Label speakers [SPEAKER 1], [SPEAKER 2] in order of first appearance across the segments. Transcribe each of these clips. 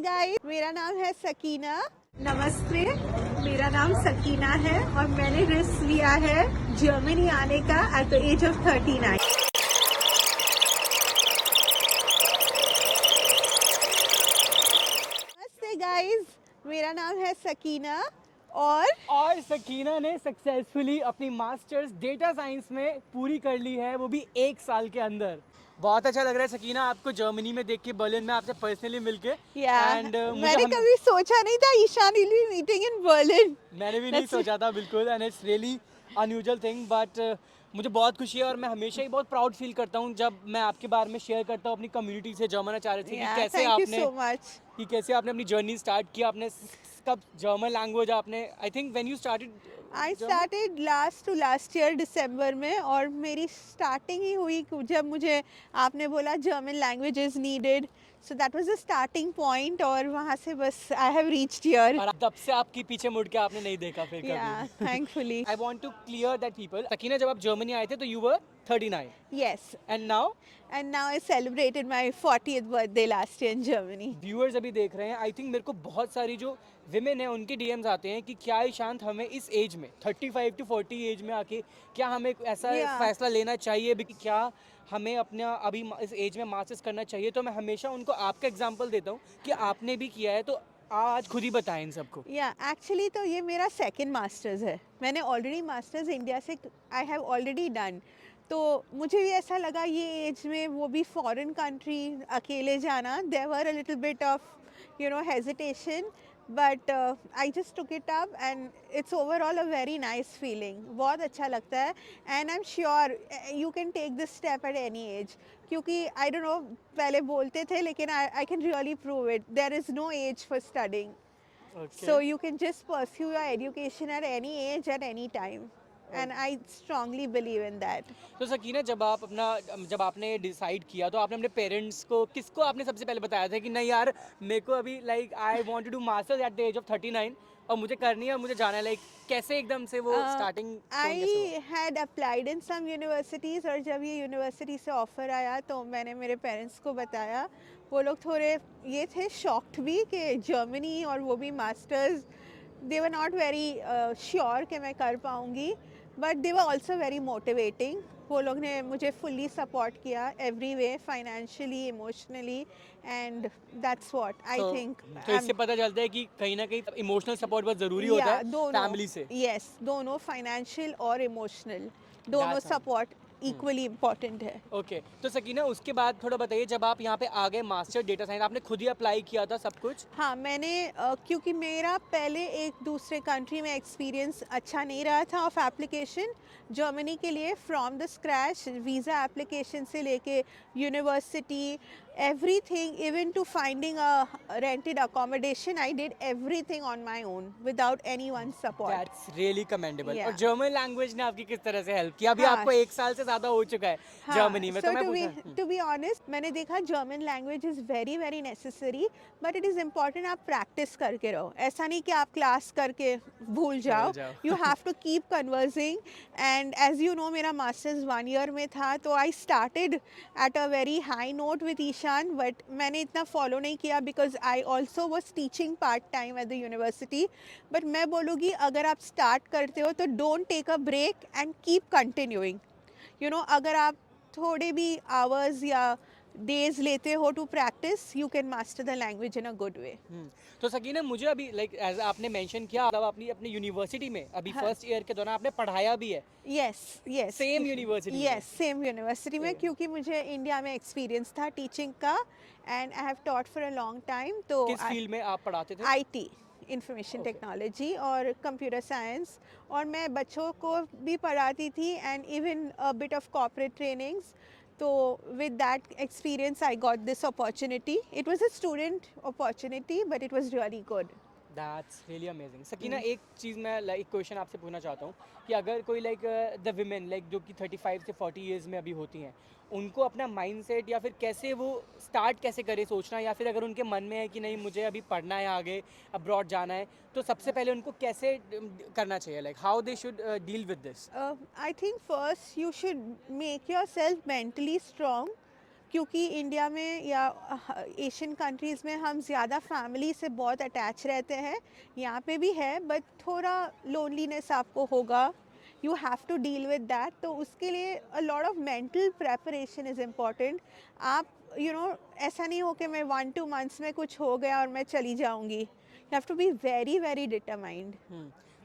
[SPEAKER 1] Guys, मेरा नाम है सकीना।
[SPEAKER 2] नमस्ते, मेरा नाम सकीना है और मैंने रिस्क लिया है जर्मनी आने का एट द एज ऑफ 39।
[SPEAKER 1] नमस्ते गाइस, मेरा नाम है सकीना और
[SPEAKER 3] सकीना ने सक्सेसफुली अपनी मास्टर्स डेटा साइंस में पूरी कर ली है, वो भी 1 साल के अंदर। बहुत अच्छा लग रहा है सकीना आपको जर्मनी में देख के, बर्लिन में आपसे पर्सनली मिलके। एंड
[SPEAKER 1] मैंने कभी सोचा नहीं था Ishaan will be meeting in Berlin.
[SPEAKER 3] मैंने भी नहीं सोचा था बिल्कुल, and it's really unusual thing, but मुझे बहुत खुशी है और मैं हमेशा ही बहुत प्राउड फील करता हूँ जब मैं आपके बारे में शेयर करता हूँ अपनी कम्युनिटी से, जर्मन आचार्य से,
[SPEAKER 1] थैंक यू सो मच।
[SPEAKER 3] कि कैसे आपने अपनी जर्नी स्टार्ट किया। आपने कब जर्मन लैंग्वेज आपने, I think when you started
[SPEAKER 1] I started last year दिसंबर में, और मेरी स्टार्टिंग ही हुई जब मुझे आपने बोला German language is needed, so that was the starting point, और वहाँ से बस आई हैव रीच्ड हियर।
[SPEAKER 3] और तब से आपकी पीछे मुड़ के आपने नहीं देखा फिर
[SPEAKER 1] या
[SPEAKER 3] कभी।
[SPEAKER 1] Thankfully.
[SPEAKER 3] I want to clear that people, Sakina जब आप जर्मनी आए थे तो you were 39
[SPEAKER 1] yes,
[SPEAKER 3] and now
[SPEAKER 1] and now I celebrated my 40th birthday last year in Germany.
[SPEAKER 3] Viewers अभी देख रहे हैं। आई थिंक मेरे को बहुत सारी जो विमेन है उनके डीएम्स आते हैं कि क्या ईशांत हमें इस एज में 35 टू 40 एज में आके क्या हमें ऐसा फैसला लेना चाहिए भी कि क्या हमें अपना अभी इस एज में मास्टर्स करना चाहिए। तो मैं हमेशा उनको आपका एग्जांपल देता हूँ कि आपने भी किया है, तो आज खुद ही बताएं इन सबको।
[SPEAKER 1] एक्चुअली तो ये मेरा सेकंड मास्टर्स है। मैंने ऑलरेडी मास्टर्स इंडिया से आई हैव ऑलरेडी डन, तो मुझे भी ऐसा लगा ये एज में, वो भी फॉरेन कंट्री अकेले जाना, there were a little bit of hesitation, but I just took it up and it's overall a very nice feeling. बहुत अच्छा लगता है, and I am sure you can take this step at any age, क्योंकि I don't know पहले बोलते थे, लेकिन I can really prove it, there is no age for studying, so you can just pursue your education at any age, at any time, and I strongly believe in that.
[SPEAKER 3] तो सकीना जब आपने decide किया तो आपने अपने parents को, किसको आपने सबसे पहले बताया था कि नहीं यार मेरे को अभी like I want to do masters at the age of 39 और मुझे करनी है और मुझे जाना है, लाइक कैसे एकदम से वो starting
[SPEAKER 1] I had applied in some universities, और जब ये यूनिवर्सिटी से ऑफ़र आया तो मैंने मेरे पेरेंट्स को बताया। वो लोग थोड़े ये थे शॉक्ड भी कि जर्मनी, और वो भी masters, they were not very sure कि मैं कर पाऊँगी, but they were also very motivating. वो लोग ने मुझे फुल्ली सपोर्ट किया every way, financially, emotionally, and that's what I think.
[SPEAKER 3] तो इससे पता चलता है कि कहीं ना कहीं इमोशनल सपोर्ट बहुत जरूरी होता है फैमिली से।
[SPEAKER 1] यस, दोनों, फाइनेंशियल और इमोशनल, दोनों सपोर्ट इक्वली इम्पोर्टेंट है।
[SPEAKER 3] ओके तो सकीना उसके बाद थोड़ा बताइए, जब आप यहाँ पे आ गए मास्टर डेटा साइंस, आपने खुद ही अप्लाई किया था सब कुछ?
[SPEAKER 1] हाँ, मैंने क्योंकि मेरा पहले एक दूसरे कंट्री में एक्सपीरियंस अच्छा नहीं रहा था ऑफ एप्लीकेशन जर्मनी के लिए, from the scratch, visa application से लेके university, everything, even to finding a rented accommodation, I did everything on my own without anyone's support.
[SPEAKER 3] That's really commendable.
[SPEAKER 1] Yeah.
[SPEAKER 3] और जर्मन लैंग्वेज ने आपकी किस तरह से हेल्प किया? अभी
[SPEAKER 1] हाँ.
[SPEAKER 3] आपको 1 साल से ज़्यादा हो चुका है जर्मनी में, तो मैं
[SPEAKER 1] to be honest, मैंने देखा German language is very very necessary, but it is important आप प्रैक्टिस करके रहो। ऐसा नहीं कि आप क्लास करके भूल जाओ, you have to keep conversing. And as you know, मेरा मास्टर्स 1 ईयर में था, तो I started at a very high note with Ishaan, but मैंने इतना फॉलो नहीं किया because I also was teaching part time at the university. But मैं बोलूँगी अगर आप स्टार्ट करते हो तो don't take a break and keep continuing. You know, अगर आप थोड़े भी आवर्स या डेज लेते हो to practise, you can master the language in a good way.
[SPEAKER 3] तो सकीना मुझे अभी लाइक एज आपने मेंशन किया, मतलब आपने अपनी यूनिवर्सिटी में अभी फर्स्ट ईयर के दौरान आपने पढ़ाया भी है?
[SPEAKER 1] Yes yes,
[SPEAKER 3] same university?
[SPEAKER 1] Yes, same university में, क्योंकि मुझे इंडिया में एक्सपीरियंस था टीचिंग का, and I have taught for a long time. तो
[SPEAKER 3] किस फील्ड में आप पढ़ाते थे?
[SPEAKER 1] IT, इंफॉर्मेशन टेक्नोलॉजी और कंप्यूटर साइंस, और मैं बच्चों को भी पढ़ाती थी and even a bit of corporate trainings. तो with that experience I got this opportunity. It was a student opportunity, but it was really good.
[SPEAKER 3] That's really amazing. Sakina एक चीज़ मैं लाइक क्वेश्चन आपसे पूछना चाहता हूँ कि अगर कोई लाइक द विमेन लाइक जो कि 35 से 40 ईयर्स में अभी होती हैं, उनको अपना माइंडसेट या फिर कैसे वो स्टार्ट कैसे करे सोचना, या फिर अगर उनके मन में है कि नहीं मुझे अभी पढ़ना है, आगे अब्रॉड जाना है, तो सबसे पहले उनको कैसे करना चाहिए, like how they should deal with this?
[SPEAKER 1] I think first you should make yourself mentally strong क्योंकि इंडिया में या एशियन कंट्रीज़ में हम ज़्यादा फैमिली से बहुत अटैच रहते हैं, यहाँ पे भी है, बट थोड़ा लोनलीनेस आपको होगा, you have to deal with that. तो उसके लिए a lot of mental preparation is important. आप ऐसा नहीं हो कि मैं 1-2 मंथ्स में कुछ हो गया और मैं चली जाऊँगी। You have to be very very determined.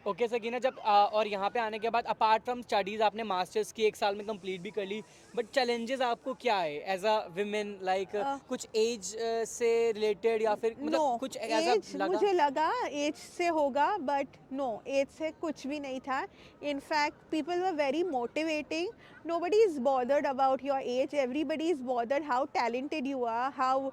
[SPEAKER 3] Okay Sakina, जब और यहाँ पे आने के बाद अपार्ट फ्रॉम स्टडीज़ आपने मास्टर्स की 1 साल में कंप्लीट भी कर ली, बट चैलेंजेस आपको क्या है एज अ विमेन, लाइक कुछ एज से रिलेटेड या फिर
[SPEAKER 1] नो,
[SPEAKER 3] मतलब कुछ ऐसा
[SPEAKER 1] एज
[SPEAKER 3] लगा?
[SPEAKER 1] मुझे लगा एज से होगा, बट नो, एज से कुछ भी नहीं था। In fact people were very motivating. Nobody is bothered about your age, everybody is bothered how talented you are, how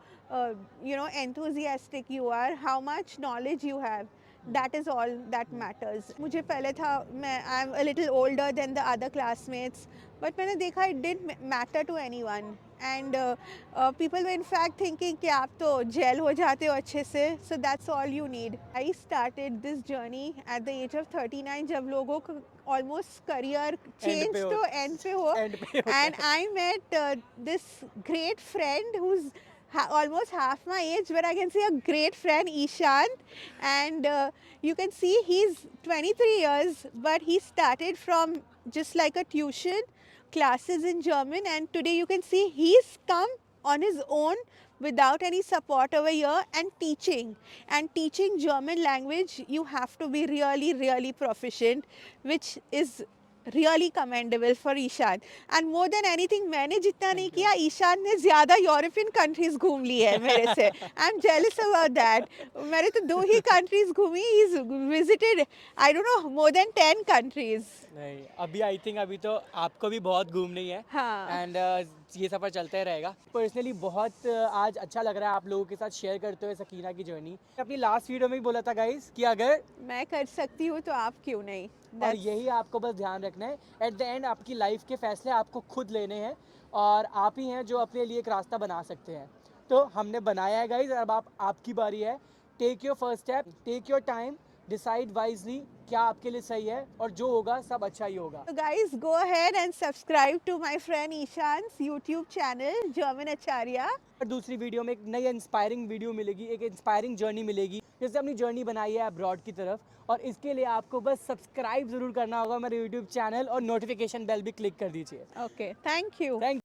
[SPEAKER 1] enthusiastic you are, how much knowledge you have. That is all that matters. मुझे पहले था, मैं I am a little older than the other classmates, but मैंने देखा it didn't matter to anyone, and people were in fact thinking कि आप तो jail हो जाते हो अच्छे से, so that's all you need. I started this journey at the age of 39, जब लोगों को almost career change
[SPEAKER 3] पे हो
[SPEAKER 1] तो end पे हो,
[SPEAKER 3] एंड पे होता
[SPEAKER 1] and
[SPEAKER 3] है।
[SPEAKER 1] I met this great friend who's almost half my age, but I can see a great friend, Ishant, and you can see he's 23 years, but he started from just like a tuition classes in German, and today you can see he's come on his own without any support over here and teaching German language. You have to be really really proficient, which is really commendable for Ishan, and more than anything मैंने जितना नहीं किया, ईशान ने ज़्यादा European countries घूम ली है मेरे से। I am jealous about that. मैंने तो 2 ही कंट्रीज घूमी, is visited I don't no more than 10 countries.
[SPEAKER 3] नहीं, अभी आई थिंक अभी तो आपको भी बहुत घूमनी है,
[SPEAKER 1] हाँ।
[SPEAKER 3] एंड ये सफ़र चलता ही रहेगा। पर्सनली बहुत आज अच्छा लग रहा है आप लोगों के साथ शेयर करते हुए सकीना की जर्नी। अपनी लास्ट वीडियो में भी बोला था गाइस कि अगर,
[SPEAKER 1] मैं कर सकती हूँ तो आप क्यों नहीं।
[SPEAKER 3] और
[SPEAKER 1] That's-
[SPEAKER 3] यही आपको बस ध्यान रखना है, एट द एंड आपकी लाइफ के फैसले आपको खुद लेने हैं, और आप ही हैं जो अपने लिए एक रास्ता बना सकते हैं। तो हमने बनाया है गाइस, अब आपकी बारी है। Take your first step, take your time, decide wisely क्या आपके लिए सही है, और जो होगा सब अच्छा ही होगा।
[SPEAKER 1] So guys, go ahead and subscribe to my friend Ishan's YouTube channel, German Acharya.
[SPEAKER 3] और दूसरी वीडियो में एक नई इंस्पायरिंग वीडियो मिलेगी, एक इंस्पायरिंग जर्नी मिलेगी, जैसे अपनी जर्नी बनाई है अब्रॉड की तरफ, और इसके लिए आपको बस सब्सक्राइब ज़रूर करना होगा मेरे यूट्यूब चैनल, और नोटिफिकेशन बेल भी क्लिक कर दीजिए।
[SPEAKER 1] Okay, thank you.
[SPEAKER 3] थैंक